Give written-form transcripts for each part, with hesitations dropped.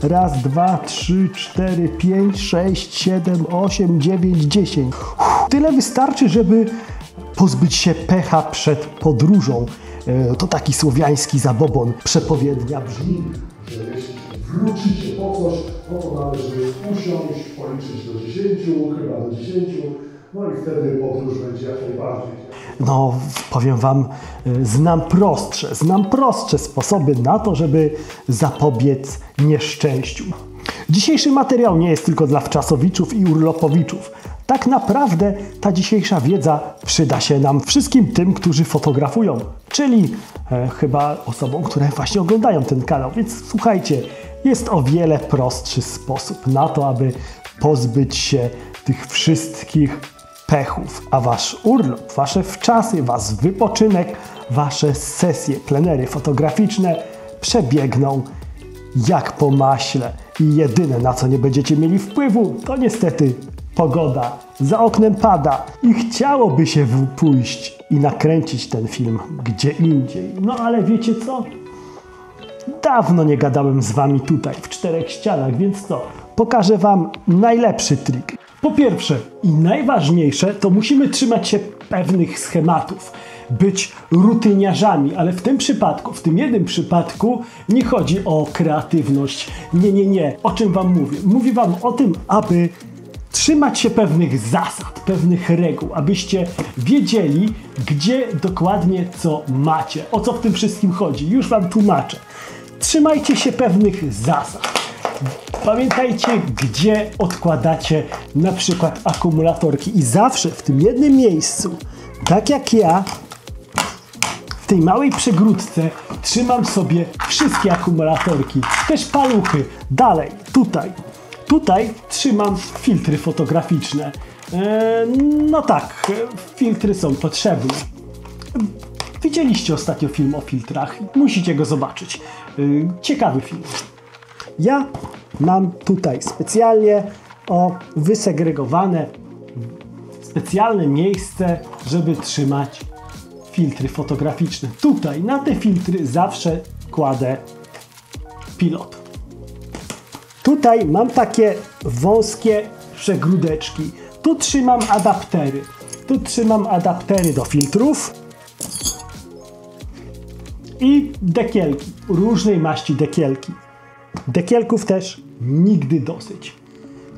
Raz, 2, 3, 4, 5, 6, 7, 8, 9, 10. Tyle wystarczy, żeby pozbyć się pecha przed podróżą. To taki słowiański zabobon. Przepowiednia brzmi, że jeśli wrócicie po coś, no to należy usiąść, policzyć do 10, chyba do 10, no i wtedy podróż będzie jak najbardziej. No, powiem wam, znam prostsze sposoby na to, żeby zapobiec nieszczęściu. Dzisiejszy materiał nie jest tylko dla wczasowiczów i urlopowiczów. Tak naprawdę ta dzisiejsza wiedza przyda się nam wszystkim tym, którzy fotografują, czyli chyba osobom, które właśnie oglądają ten kanał. Więc słuchajcie, jest o wiele prostszy sposób na to, aby pozbyć się tych wszystkich pechów, a wasz urlop, wasze wczasy, wasz wypoczynek, wasze sesje, plenery fotograficzne przebiegną jak po maśle. I jedyne, na co nie będziecie mieli wpływu, to niestety pogoda. Za oknem pada i chciałoby się pójść i nakręcić ten film gdzie indziej. No ale wiecie co? Dawno nie gadałem z wami tutaj, w czterech ścianach, więc co? Pokażę wam najlepszy trik. Po pierwsze i najważniejsze, to musimy trzymać się pewnych schematów. Być rutyniarzami, ale w tym przypadku, w tym jednym przypadku nie chodzi o kreatywność. Nie. O czym wam mówię? Mówię wam o tym, aby trzymać się pewnych zasad, pewnych reguł, abyście wiedzieli, gdzie dokładnie co macie. O co w tym wszystkim chodzi? Już wam tłumaczę. Trzymajcie się pewnych zasad. Pamiętajcie, gdzie odkładacie na przykład akumulatorki i zawsze w tym jednym miejscu, tak jak ja, w tej małej przegródce trzymam sobie wszystkie akumulatorki, też paluchy. Dalej, tutaj trzymam filtry fotograficzne. No tak, filtry są potrzebne. Widzieliście ostatnio film o filtrach, musicie go zobaczyć. Ciekawy film. Ja mam tutaj specjalnie wysegregowane specjalne miejsce, żeby trzymać filtry fotograficzne. Tutaj na te filtry zawsze kładę pilot. Tutaj mam takie wąskie przegródeczki. Tu trzymam adaptery. Tu trzymam adaptery do filtrów i dekielki, różnej maści dekielki. Dekielków też nigdy dosyć.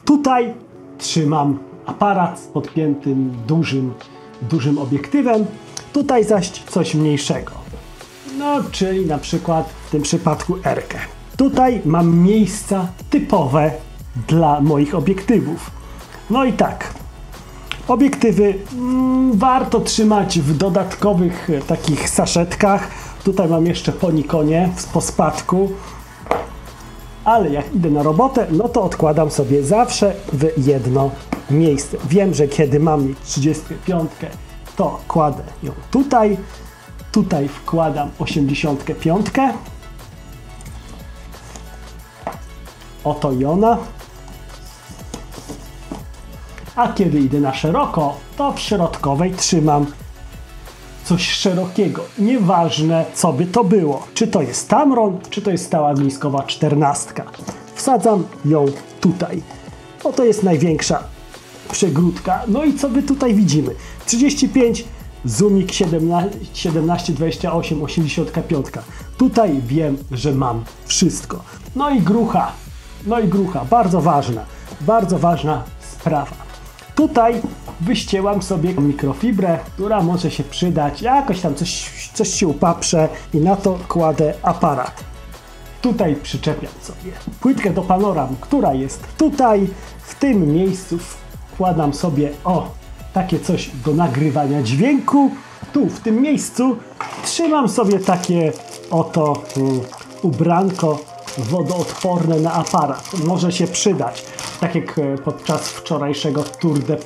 Tutaj trzymam aparat z podpiętym dużym obiektywem, tutaj zaś coś mniejszego. No, czyli na przykład w tym przypadku R-kę. Tutaj mam miejsca typowe dla moich obiektywów. No i tak, obiektywy warto trzymać w dodatkowych takich saszetkach. Tutaj mam jeszcze po Nikonie po spadku. Ale jak idę na robotę, no to odkładam sobie zawsze w jedno miejsce. Wiem, że kiedy mam mieć 35, to kładę ją tutaj. Tutaj wkładam 85. Oto i ona. A kiedy idę na szeroko, to w środkowej trzymam coś szerokiego. Nieważne, co by to było. Czy to jest Tamron, czy to jest stała ogniskowa 14. Wsadzam ją tutaj. Oto jest największa przegródka. No i co my tutaj widzimy? 35, zoomik 17, 28, 85. Tutaj wiem, że mam wszystko. No i grucha, bardzo ważna sprawa. Tutaj wyścięłam sobie mikrofibrę, która może się przydać, jakoś tam coś się upaprze i na to kładę aparat. Tutaj przyczepiam sobie płytkę do panoram, która jest tutaj. W tym miejscu wkładam sobie takie coś do nagrywania dźwięku. Tu w tym miejscu trzymam sobie takie oto ubranko wodoodporne na aparat. Może się przydać, tak jak podczas wczorajszego Tour de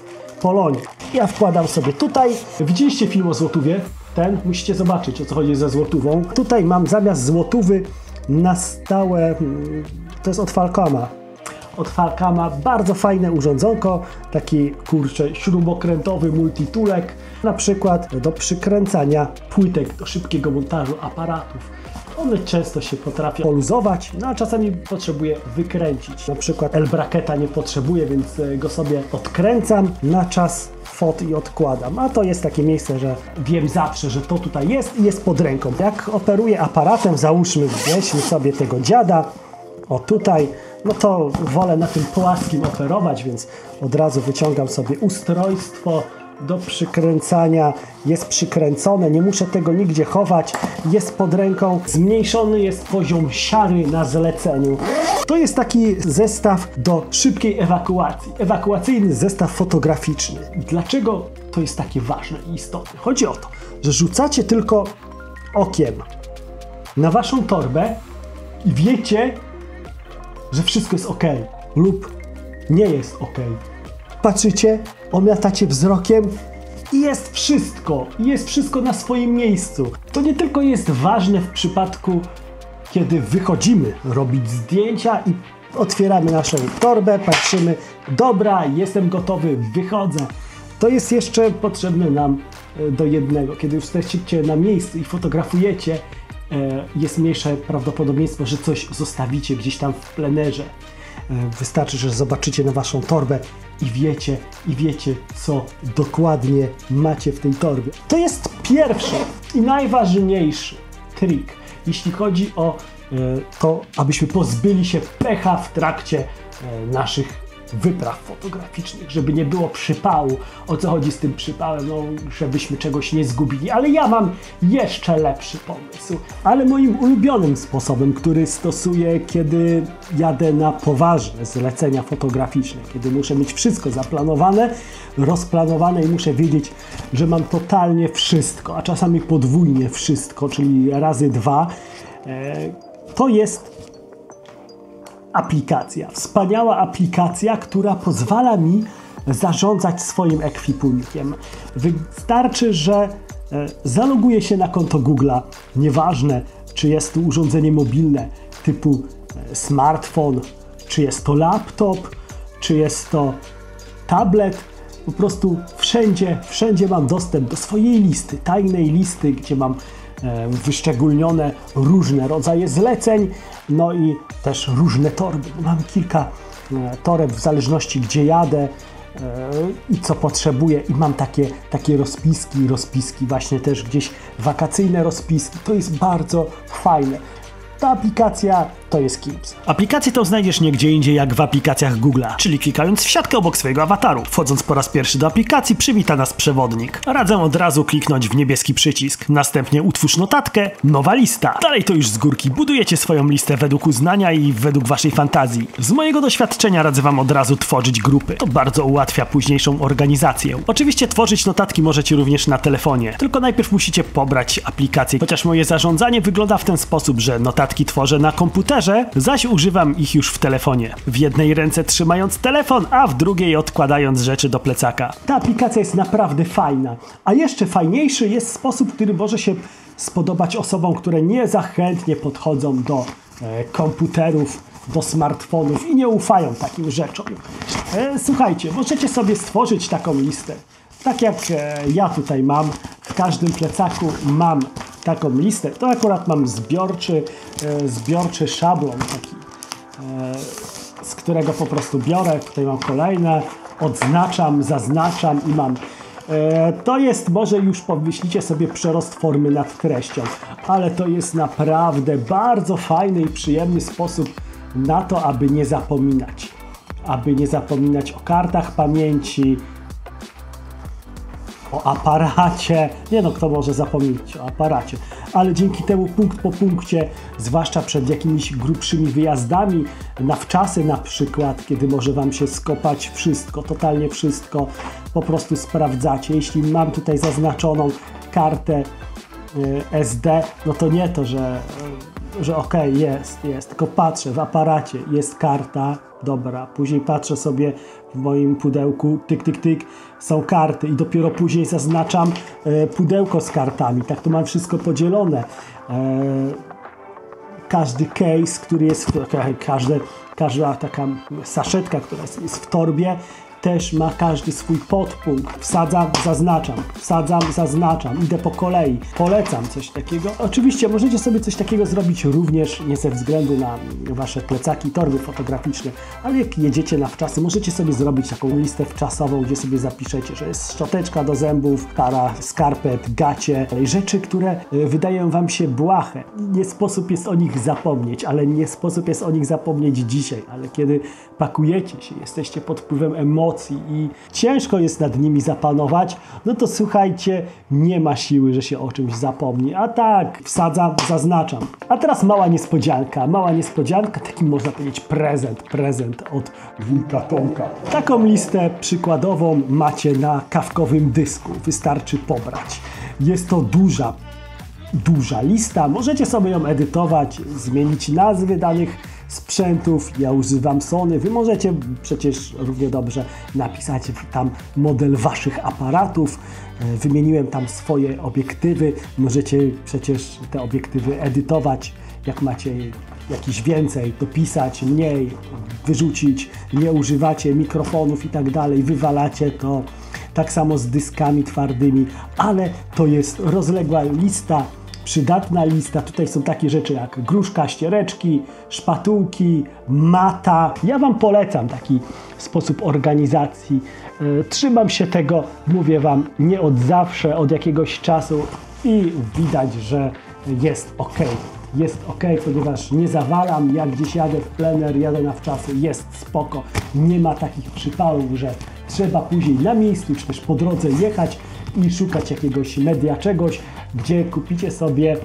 Pologne. Ja wkładam sobie tutaj. Widzieliście film o złotówie? Ten musicie zobaczyć, o co chodzi ze złotówą. Tutaj mam zamiast złotówy na stałe, to jest od Falcama. Od Falcama bardzo fajne urządzonko, taki śrubokrętowy multitulek, na przykład do przykręcania płytek, do szybkiego montażu aparatów. one często się potrafią poluzować, no a czasami potrzebuję wykręcić. Na przykład L-bracketa nie potrzebuję, więc go sobie odkręcam na czas fot i odkładam. A to jest takie miejsce, że wiem zawsze, że to tutaj jest i jest pod ręką. Jak operuję aparatem, załóżmy gdzieś sobie tego dziada, o tutaj, no to wolę na tym płaskim operować, więc od razu wyciągam sobie ustrojstwo do przykręcania, jest przykręcone, nie muszę tego nigdzie chować, jest pod ręką, zmniejszony jest poziom siary na zleceniu. To jest taki zestaw do szybkiej ewakuacji, ewakuacyjny zestaw fotograficzny. Dlaczego to jest takie ważne i istotne? Chodzi o to, że rzucacie tylko okiem na waszą torbę i wiecie, że wszystko jest ok lub nie jest ok. Patrzycie, omiatacie wzrokiem i jest wszystko na swoim miejscu. To nie tylko jest ważne w przypadku, kiedy wychodzimy robić zdjęcia i otwieramy naszą torbę, patrzymy, dobra, jestem gotowy, wychodzę. To jest jeszcze potrzebne nam do jednego. Kiedy już jesteście na miejscu i fotografujecie, jest mniejsze prawdopodobieństwo, że coś zostawicie gdzieś tam w plenerze. Wystarczy, że zobaczycie na waszą torbę i wiecie, co dokładnie macie w tej torbie. To jest pierwszy i najważniejszy trik, jeśli chodzi o to, abyśmy pozbyli się pecha w trakcie naszych wypraw fotograficznych, żeby nie było przypału. O co chodzi z tym przypałem? No, żebyśmy czegoś nie zgubili. Ale ja mam jeszcze lepszy pomysł. Ale moim ulubionym sposobem, który stosuję, kiedy jadę na poważne zlecenia fotograficzne, kiedy muszę mieć wszystko zaplanowane, rozplanowane i muszę wiedzieć, że mam totalnie wszystko, a czasami podwójnie wszystko, czyli razy 2, to jest aplikacja. Wspaniała aplikacja, która pozwala mi zarządzać swoim ekwipunkiem. Wystarczy, że zaloguję się na konto Google'a. Nieważne, czy jest to urządzenie mobilne typu smartfon, czy jest to laptop, czy jest to tablet. Po prostu wszędzie mam dostęp do swojej listy, tajnej listy, gdzie mam wyszczególnione różne rodzaje zleceń, no i też różne torby. Mam kilka toreb w zależności gdzie jadę i co potrzebuję i mam takie rozpiski właśnie też gdzieś wakacyjne rozpiski. To jest bardzo fajne. Ta aplikacja to jest Keeps. Aplikację tą znajdziesz nie gdzie indziej jak w aplikacjach Google'a, czyli klikając w siatkę obok swojego awataru. Wchodząc po raz pierwszy do aplikacji, przywita nas przewodnik. Radzę od razu kliknąć w niebieski przycisk. Następnie utwórz notatkę, nowa lista. Dalej to już z górki budujecie swoją listę według uznania i według waszej fantazji. Z mojego doświadczenia radzę wam od razu tworzyć grupy. To bardzo ułatwia późniejszą organizację. Oczywiście tworzyć notatki możecie również na telefonie, tylko najpierw musicie pobrać aplikację. Chociaż moje zarządzanie wygląda w ten sposób, że notatki tworzę na komputerze, zaś używam ich już w telefonie. W jednej ręce trzymając telefon, a w drugiej odkładając rzeczy do plecaka. Ta aplikacja jest naprawdę fajna, a jeszcze fajniejszy jest sposób, który może się spodobać osobom, które nie za chętnie podchodzą do komputerów, do smartfonów i nie ufają takim rzeczom. Słuchajcie, możecie sobie stworzyć taką listę. Tak jak ja tutaj mam, w każdym plecaku mam taką listę. To akurat mam zbiorczy szablon taki, z którego po prostu biorę. Tutaj mam kolejne, odznaczam, zaznaczam i mam. To jest, może już pomyślicie sobie, przerost formy nad treścią, ale to jest naprawdę bardzo fajny i przyjemny sposób na to, aby nie zapominać. Aby nie zapominać o kartach pamięci, o aparacie. Nie no, kto może zapomnieć o aparacie. Ale dzięki temu punkt po punkcie, zwłaszcza przed jakimiś grubszymi wyjazdami, na wczasy na przykład, kiedy może wam się skopać wszystko, totalnie wszystko, po prostu sprawdzacie. Jeśli mam tutaj zaznaczoną kartę SD, no to nie to, że okej, jest, tylko patrzę w aparacie, jest karta, dobra, później patrzę sobie w moim pudełku, tyk, są karty i dopiero później zaznaczam pudełko z kartami. Tak to mam wszystko podzielone. Każdy case, który jest, każda taka saszetka, która jest w torbie, też ma każdy swój podpunkt. Wsadzam, zaznaczam, idę po kolei. Polecam coś takiego. Oczywiście możecie sobie coś takiego zrobić również nie ze względu na wasze plecaki, torby fotograficzne, ale jak jedziecie na wczasy, możecie sobie zrobić taką listę wczasową, gdzie sobie zapiszecie, że jest szczoteczka do zębów, para skarpet, gacie, rzeczy, które wydają wam się błahe. Nie sposób jest o nich zapomnieć, ale nie sposób jest o nich zapomnieć dzisiaj, ale kiedy pakujecie się, jesteście pod wpływem emocji i ciężko jest nad nimi zapanować, no to słuchajcie, nie ma siły, że się o czymś zapomni. A tak, wsadzam, zaznaczam. A teraz mała niespodzianka, taki można powiedzieć prezent od wujka Tomka. Taką listę przykładową macie na kawkowym dysku, wystarczy pobrać. Jest to duża lista, możecie sobie ją edytować, zmienić nazwy danych sprzętów. Ja używam Sony, wy możecie przecież równie dobrze napisać tam model waszych aparatów. Wymieniłem tam swoje obiektywy, możecie przecież te obiektywy edytować, jak macie jakiś więcej, dopisać, mniej, wyrzucić, nie używacie mikrofonów i tak dalej, wywalacie to. Tak samo z dyskami twardymi, ale to jest rozległa lista, przydatna lista. Tutaj są takie rzeczy jak gruszka, ściereczki, szpatułki, mata. Ja wam polecam taki sposób organizacji. Trzymam się tego, mówię wam, nie od zawsze, od jakiegoś czasu i widać, że jest ok. Jest ok, ponieważ nie zawalam, jak gdzieś jadę w plener, jadę na wczasy, jest spoko. Nie ma takich przypałów, że trzeba później na miejscu, czy też po drodze jechać i szukać jakiegoś media czegoś, gdzie kupicie sobie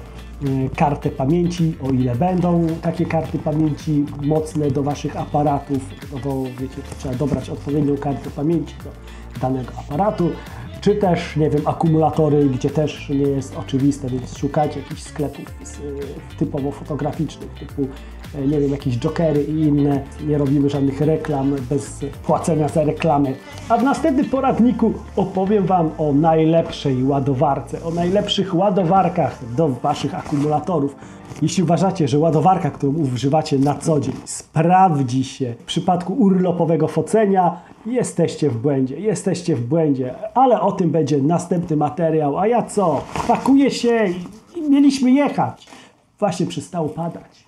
kartę pamięci, o ile będą takie karty pamięci mocne do waszych aparatów, no bo wiecie, to trzeba dobrać odpowiednią kartę pamięci do danego aparatu, czy też, nie wiem, akumulatory, gdzie też nie jest oczywiste, więc szukajcie jakichś sklepów typowo fotograficznych, typu, nie wiem, jakieś jokery i inne. Nie robimy żadnych reklam bez płacenia za reklamy. A w następnym poradniku opowiem wam o najlepszej ładowarce, o najlepszych ładowarkach do waszych akumulatorów. Jeśli uważacie, że ładowarka, którą używacie na co dzień, sprawdzi się w przypadku urlopowego focenia, jesteście w błędzie, ale o tym będzie następny materiał. A ja co? Pakuję się i mieliśmy jechać. Właśnie przestało padać.